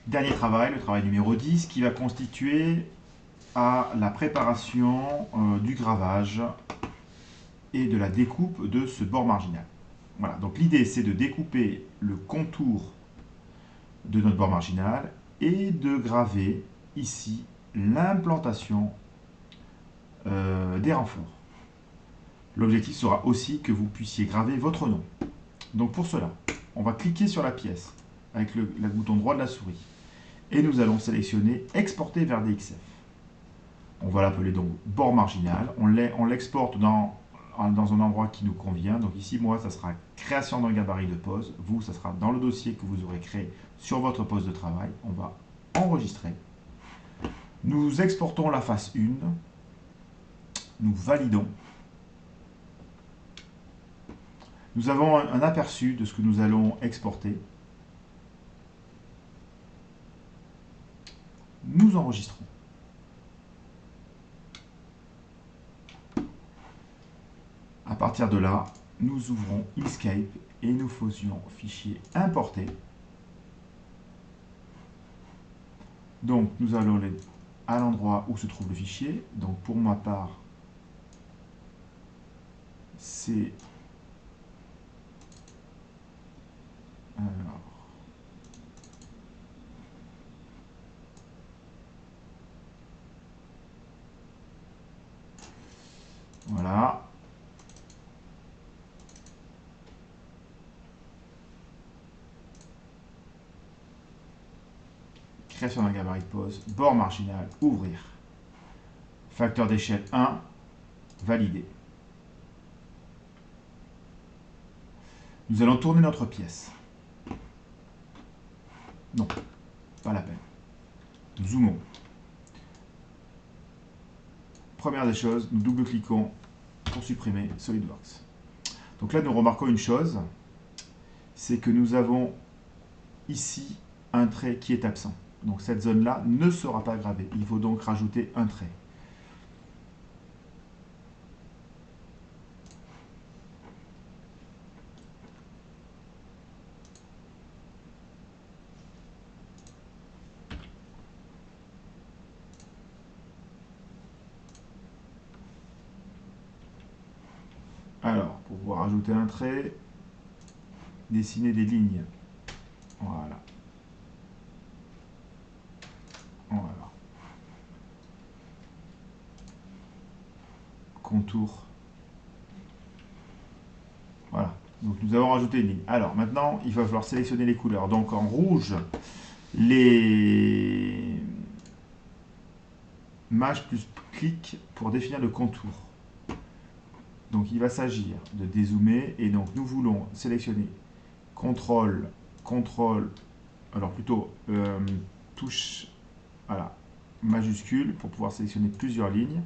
Dernier travail, le travail numéro 10, qui va constituer à la préparation du gravage et de la découpe de ce bord marginal. Voilà, donc l'idée c'est de découper le contour de notre bord marginal et de graver ici l'implantation des renforts. L'objectif sera aussi que vous puissiez graver votre nom. Donc pour cela, on va cliquer sur la pièce avec le bouton droit de la souris et nous allons sélectionner Exporter vers DXF. On va l'appeler donc bord marginal. On l'exporte dans un endroit qui nous convient. Donc ici, moi, ça sera création d'un gabarit de pose. Vous, ça sera dans le dossier que vous aurez créé sur votre poste de travail. On va enregistrer. Nous exportons la face 1. Nous validons. Nous avons un aperçu de ce que nous allons exporter. Nous enregistrons. À partir de là, nous ouvrons Inkscape et nous faisions fichier importer. Donc nous allons aller à l'endroit où se trouve le fichier. Donc pour ma part, c'est alors, voilà. Création d'un gabarit de pose, bord marginal, ouvrir. Facteur d'échelle 1, valider. Nous allons tourner notre pièce. Non, pas la peine. Nous zoomons. Première des choses, nous double-cliquons pour supprimer SolidWorks. Donc là, nous remarquons une chose, c'est que nous avons ici un trait qui est absent. Donc cette zone-là ne sera pas gravée. Il faut donc rajouter un trait. Alors, pour pouvoir ajouter un trait, dessiner des lignes. Voilà. Voilà. Contour. Voilà. Donc nous avons rajouté une ligne. Alors maintenant, il va falloir sélectionner les couleurs. Donc en rouge, les maj plus clic pour définir le contour. Donc il va s'agir de dézoomer et donc nous voulons sélectionner CTRL, CTRL, alors plutôt touche, voilà, majuscule pour pouvoir sélectionner plusieurs lignes.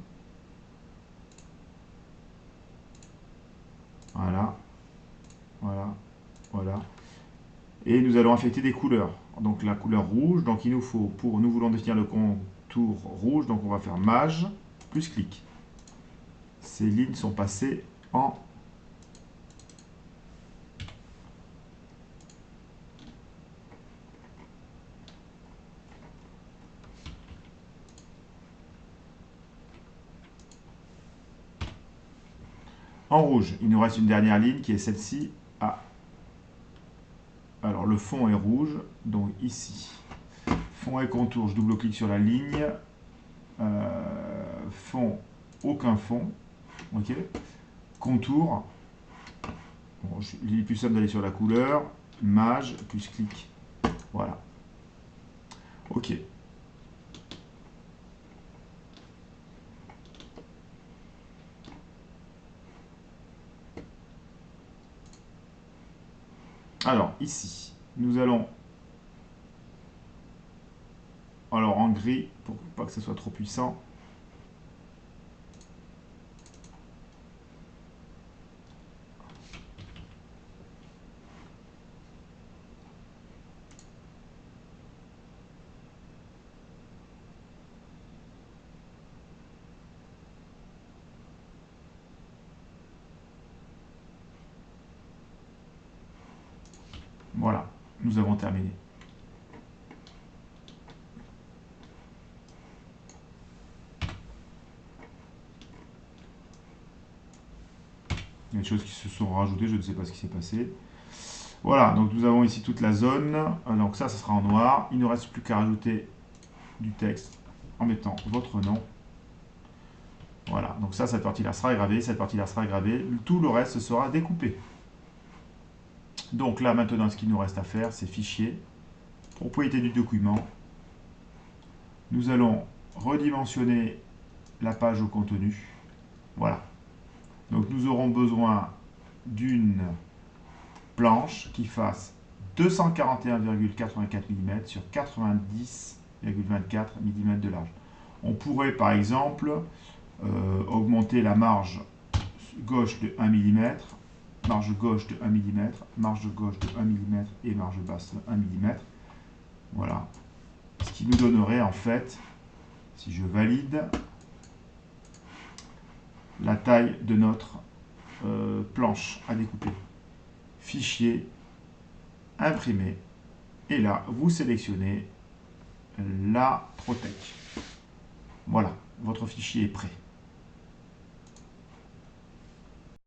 Voilà, voilà, voilà. Et nous allons affecter des couleurs. Donc la couleur rouge, donc il nous faut, nous voulons définir le contour rouge, donc on va faire maj plus clic. Ces lignes sont passées en rouge. Il nous reste une dernière ligne qui est celle-ci. Ah. Alors le fond est rouge, donc ici. Fond et contour, je double-clique sur la ligne. Fond, aucun fond. Ok. Contour. Bon, il est plus simple d'aller sur la couleur. Maj plus clic. Voilà. Ok. Alors ici, nous allons, alors en gris pour pas que ce soit trop puissant. Voilà, nous avons terminé. Il y a des choses qui se sont rajoutées, je ne sais pas ce qui s'est passé. Voilà, donc nous avons ici toute la zone. Donc ça sera en noir. Il ne reste plus qu'à rajouter du texte en mettant votre nom. Voilà, donc ça, cette partie-là sera gravée, cette partie-là sera gravée. Tout le reste sera découpé. Donc là, maintenant, ce qu'il nous reste à faire, c'est fichier, propriété du document. Nous allons redimensionner la page au contenu. Voilà. Donc nous aurons besoin d'une planche qui fasse 241,84 mm sur 90,24 mm de large. On pourrait par exemple augmenter la marge gauche de 1 mm, marge gauche de 1 mm, marge gauche de 1 mm et marge basse de 1 mm. Voilà. Ce qui nous donnerait en fait, si je valide, la taille de notre planche à découper. Fichier, imprimer, et là, vous sélectionnez la Protec. Voilà, votre fichier est prêt.